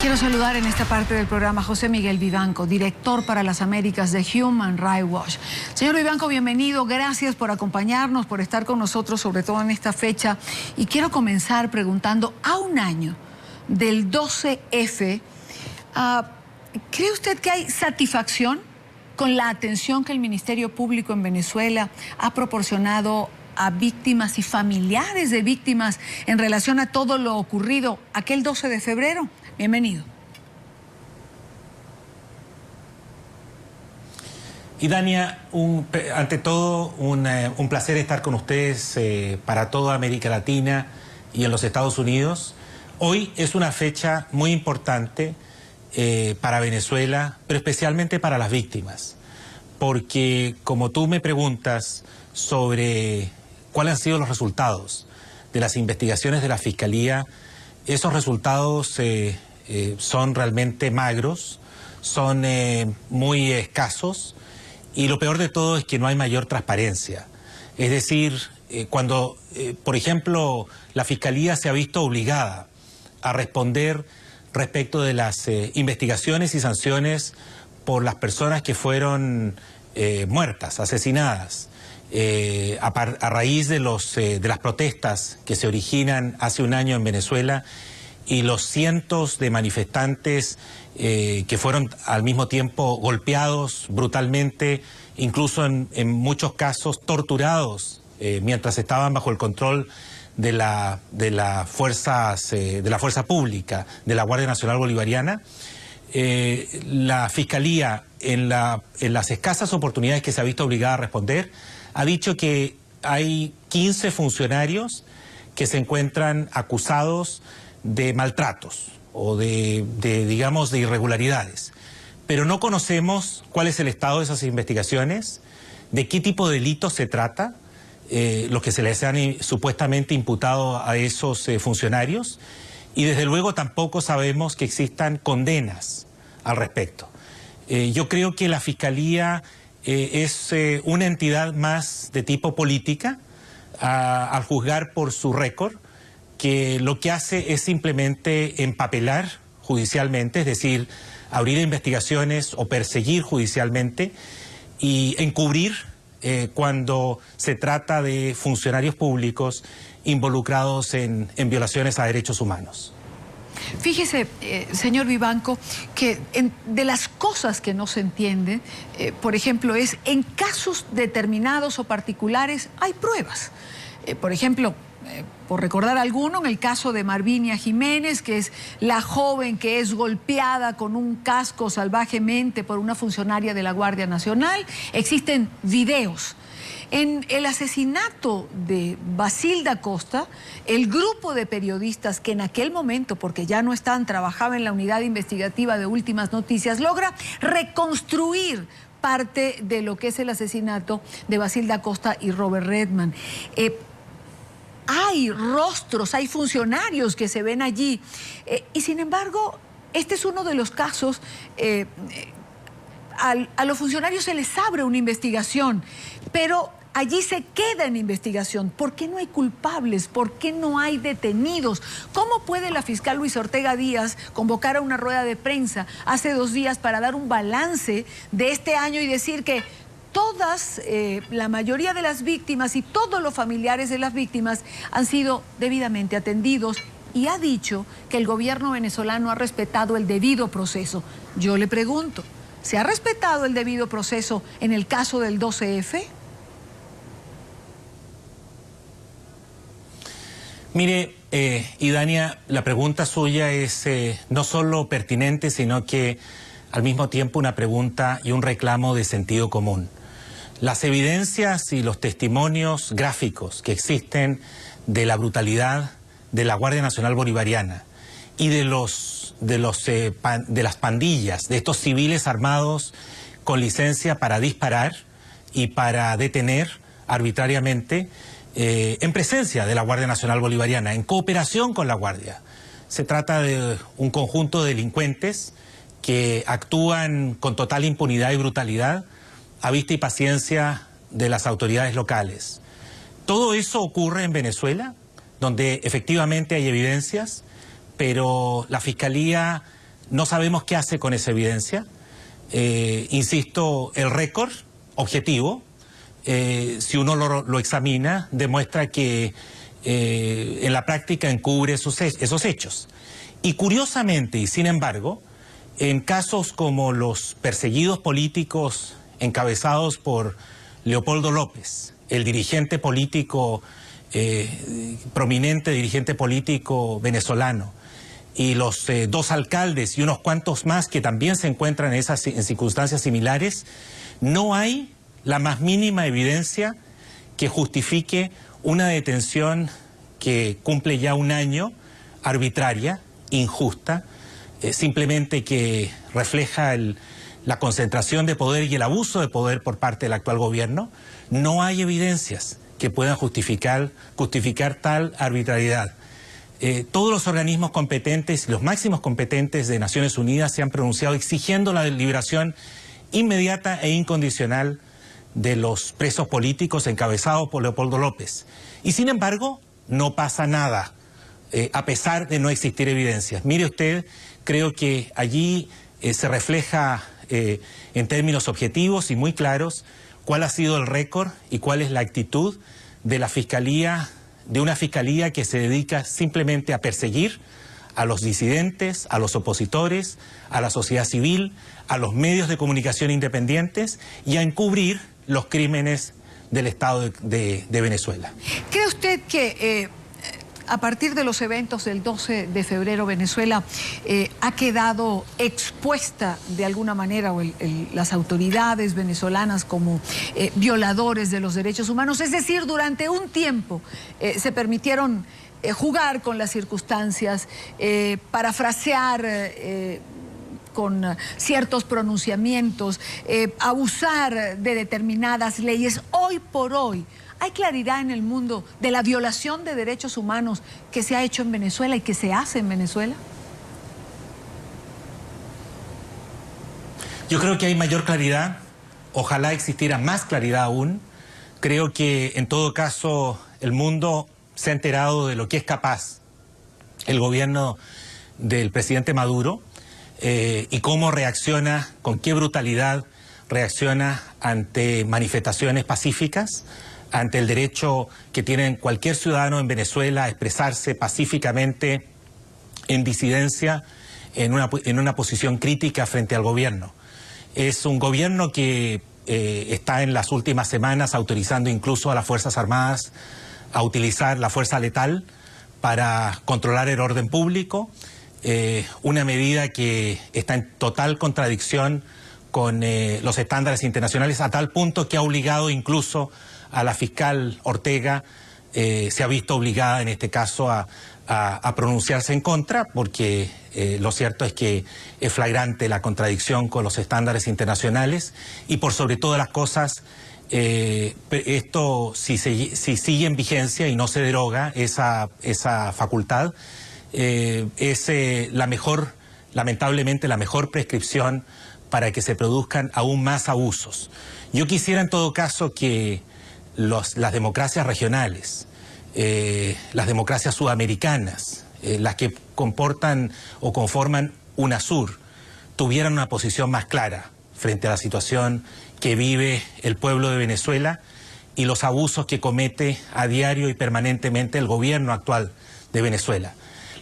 Quiero saludar en esta parte del programa a José Miguel Vivanco, director para las Américas de Human Rights Watch. Señor Vivanco, bienvenido, gracias por acompañarnos, por estar con nosotros, sobre todo en esta fecha. Y quiero comenzar preguntando, a un año del 12F, ¿cree usted que hay satisfacción con la atención que el Ministerio Público en Venezuela ha proporcionado a víctimas y familiares de víctimas en relación a todo lo ocurrido aquel 12 de febrero? Bienvenido. Y Dania, ante todo, un placer estar con ustedes para toda América Latina y en los Estados Unidos. Hoy es una fecha muy importante para Venezuela, pero especialmente para las víctimas, porque como tú me preguntas sobre cuáles han sido los resultados de las investigaciones de la Fiscalía, esos resultados son realmente magros, son muy escasos, y lo peor de todo es que no hay mayor transparencia. Es decir, cuando, por ejemplo, la Fiscalía se ha visto obligada a responder respecto de las investigaciones y sanciones por las personas que fueron muertas, asesinadas, a raíz de las protestas que se originan hace un año en Venezuela, y los cientos de manifestantes que fueron al mismo tiempo golpeados brutalmente, incluso en muchos casos torturados mientras estaban bajo el control de la fuerza pública, de la Guardia Nacional Bolivariana. La Fiscalía, en las escasas oportunidades que se ha visto obligada a responder, ha dicho que hay 15 funcionarios que se encuentran acusados de maltratos o digamos, de irregularidades. Pero no conocemos cuál es el estado de esas investigaciones, de qué tipo de delitos se trata, los que se les han supuestamente imputado a esos funcionarios, y desde luego tampoco sabemos que existan condenas al respecto. Yo creo que la Fiscalía es una entidad más de tipo política, al juzgar por su récord, que lo que hace es simplemente empapelar judicialmente, es decir, abrir investigaciones o perseguir judicialmente y encubrir cuando se trata de funcionarios públicos involucrados en violaciones a derechos humanos. Fíjese, señor Vivanco, que de las cosas que no se entienden, por ejemplo, es en casos determinados o particulares hay pruebas. Por ejemplo, por recordar alguno, en el caso de Marvinia Jiménez, que es la joven que es golpeada con un casco salvajemente por una funcionaria de la Guardia Nacional, existen videos. En el asesinato de Basilda Costa, el grupo de periodistas que en aquel momento, porque ya no están, trabajaba en la unidad investigativa de Últimas Noticias, logra reconstruir parte de lo que es el asesinato de Basilda Costa y Robert Redman. Hay rostros, hay funcionarios que se ven allí, y sin embargo, este es uno de los casos, a los funcionarios se les abre una investigación, pero allí se queda en investigación. ¿Por qué no hay culpables? ¿Por qué no hay detenidos? ¿Cómo puede la fiscal Luisa Ortega Díaz convocar a una rueda de prensa hace 2 días para dar un balance de este año y decir que la mayoría de las víctimas y todos los familiares de las víctimas han sido debidamente atendidos, y ha dicho que el gobierno venezolano ha respetado el debido proceso? Yo le pregunto, ¿se ha respetado el debido proceso en el caso del 12F? Mire, Idania, la pregunta suya es no solo pertinente, sino que al mismo tiempo una pregunta y un reclamo de sentido común. Las evidencias y los testimonios gráficos que existen de la brutalidad de la Guardia Nacional Bolivariana y de las pandillas, de estos civiles armados con licencia para disparar y para detener arbitrariamente, en presencia de la Guardia Nacional Bolivariana, en cooperación con la Guardia. Se trata de un conjunto de delincuentes que actúan con total impunidad y brutalidad a vista y paciencia de las autoridades locales. Todo eso ocurre en Venezuela, donde efectivamente hay evidencias, pero la Fiscalía no sabemos qué hace con esa evidencia. Insisto, el récord objetivo, si uno lo examina, demuestra que en la práctica encubre esos hechos. Y curiosamente, y sin embargo, en casos como los perseguidos políticos encabezados por Leopoldo López, el dirigente político, prominente dirigente político venezolano, y los dos alcaldes y unos cuantos más que también se encuentran en circunstancias similares, no hay la más mínima evidencia que justifique una detención que cumple ya un año, arbitraria, injusta, simplemente que refleja la concentración de poder y el abuso de poder por parte del actual gobierno. No hay evidencias que puedan justificar tal arbitrariedad. Todos los organismos competentes, los máximos competentes de Naciones Unidas se han pronunciado exigiendo la liberación inmediata e incondicional de los presos políticos encabezados por Leopoldo López. Y sin embargo, no pasa nada, a pesar de no existir evidencias. Mire usted, creo que allí se refleja en términos objetivos y muy claros cuál ha sido el récord y cuál es la actitud de la Fiscalía, de una fiscalía que se dedica simplemente a perseguir a los disidentes, a los opositores, a la sociedad civil, a los medios de comunicación independientes y a encubrir los crímenes del Estado de Venezuela. ¿Cree usted que a partir de los eventos del 12 de febrero Venezuela ha quedado expuesta de alguna manera o las autoridades venezolanas como violadores de los derechos humanos? Es decir, durante un tiempo se permitieron jugar con las circunstancias, parafrasear con ciertos pronunciamientos, abusar de determinadas leyes. Hoy por hoy, ¿hay claridad en el mundo de la violación de derechos humanos que se ha hecho en Venezuela y que se hace en Venezuela? Yo creo que hay mayor claridad, ojalá existiera más claridad aún. Creo que en todo caso el mundo se ha enterado de lo que es capaz el gobierno del presidente Maduro y cómo reacciona, con qué brutalidad reacciona ante manifestaciones pacíficas, ante el derecho que tiene cualquier ciudadano en Venezuela a expresarse pacíficamente en disidencia, en una posición crítica frente al gobierno. Es un gobierno que está en las últimas semanas autorizando incluso a las Fuerzas Armadas a utilizar la fuerza letal para controlar el orden público, una medida que está en total contradicción con los estándares internacionales, a tal punto que ha obligado incluso a la fiscal Ortega, se ha visto obligada en este caso a pronunciarse en contra, porque lo cierto es que es flagrante la contradicción con los estándares internacionales y por sobre todas las cosas, esto si sigue en vigencia y no se deroga esa facultad, es lamentablemente la mejor prescripción para que se produzcan aún más abusos. Yo quisiera en todo caso que las democracias regionales, las democracias sudamericanas, las que comportan o conforman UNASUR, tuvieran una posición más clara frente a la situación que vive el pueblo de Venezuela y los abusos que comete a diario y permanentemente el gobierno actual de Venezuela.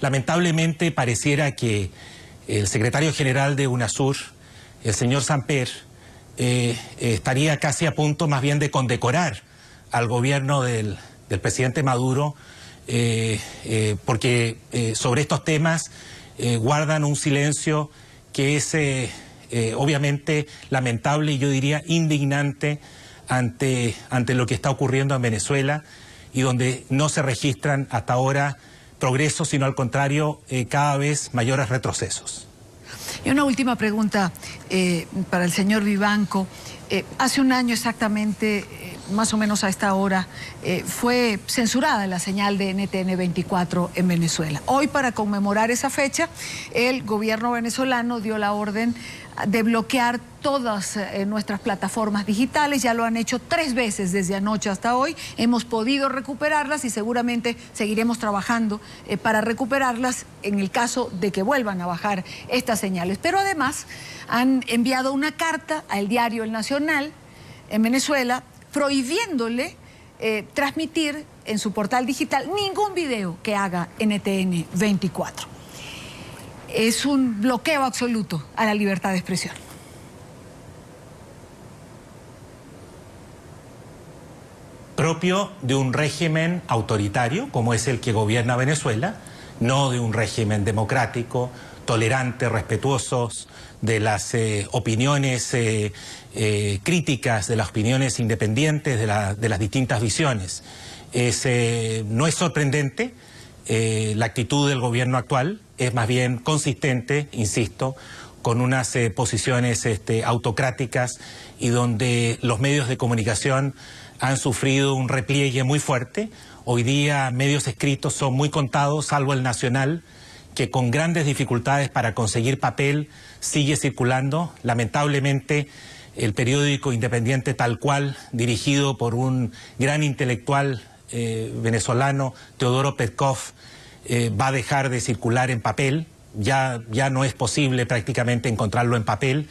Lamentablemente pareciera que el secretario general de UNASUR, el señor Samper, estaría casi a punto más bien de condecorar al gobierno del presidente Maduro, porque sobre estos temas guardan un silencio que es obviamente lamentable y yo diría indignante ante lo que está ocurriendo en Venezuela y donde no se registran hasta ahora progresos, sino al contrario, cada vez mayores retrocesos. Y una última pregunta para el señor Vivanco. Hace un año exactamente más o menos a esta hora, fue censurada la señal de NTN 24 en Venezuela. Hoy, para conmemorar esa fecha, el gobierno venezolano dio la orden de bloquear todas nuestras plataformas digitales. Ya lo han hecho 3 veces desde anoche hasta hoy. Hemos podido recuperarlas y seguramente seguiremos trabajando para recuperarlas en el caso de que vuelvan a bajar estas señales. Pero además han enviado una carta al diario El Nacional en Venezuela prohibiéndole transmitir en su portal digital ningún video que haga NTN 24. Es un bloqueo absoluto a la libertad de expresión. Propio de un régimen autoritario, como es el que gobierna Venezuela, no de un régimen democrático, tolerante, respetuosos de las opiniones críticas, de las opiniones independientes, de las distintas visiones. No es sorprendente la actitud del gobierno actual, es más bien consistente, insisto, con unas posiciones autocráticas y donde los medios de comunicación han sufrido un repliegue muy fuerte. Hoy día medios escritos son muy contados, salvo El Nacional, que con grandes dificultades para conseguir papel sigue circulando. Lamentablemente, el periódico independiente Tal Cual, dirigido por un gran intelectual venezolano, Teodoro Petkov, va a dejar de circular en papel. Ya no es posible prácticamente encontrarlo en papel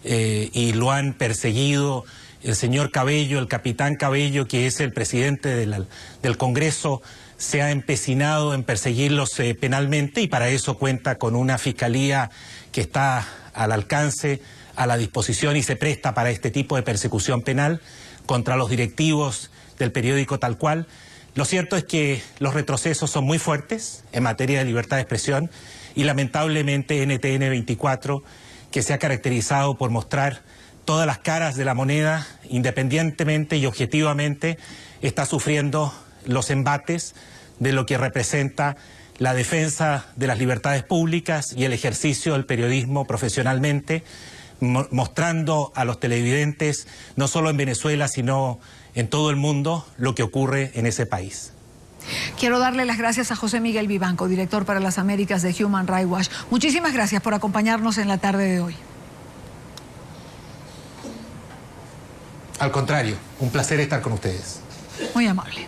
y lo han perseguido. El señor Cabello, el capitán Cabello, que es el presidente del Congreso, se ha empecinado en perseguirlos penalmente y para eso cuenta con una fiscalía que está al alcance, a la disposición y se presta para este tipo de persecución penal contra los directivos del periódico Tal Cual. Lo cierto es que los retrocesos son muy fuertes en materia de libertad de expresión y lamentablemente NTN 24, que se ha caracterizado por mostrar todas las caras de la moneda, independientemente y objetivamente, está sufriendo los embates de lo que representa la defensa de las libertades públicas y el ejercicio del periodismo profesionalmente, mostrando a los televidentes, no solo en Venezuela, sino en todo el mundo, lo que ocurre en ese país. Quiero darle las gracias a José Miguel Vivanco, director para las Américas de Human Rights Watch. Muchísimas gracias por acompañarnos en la tarde de hoy. Al contrario, un placer estar con ustedes. Muy amable.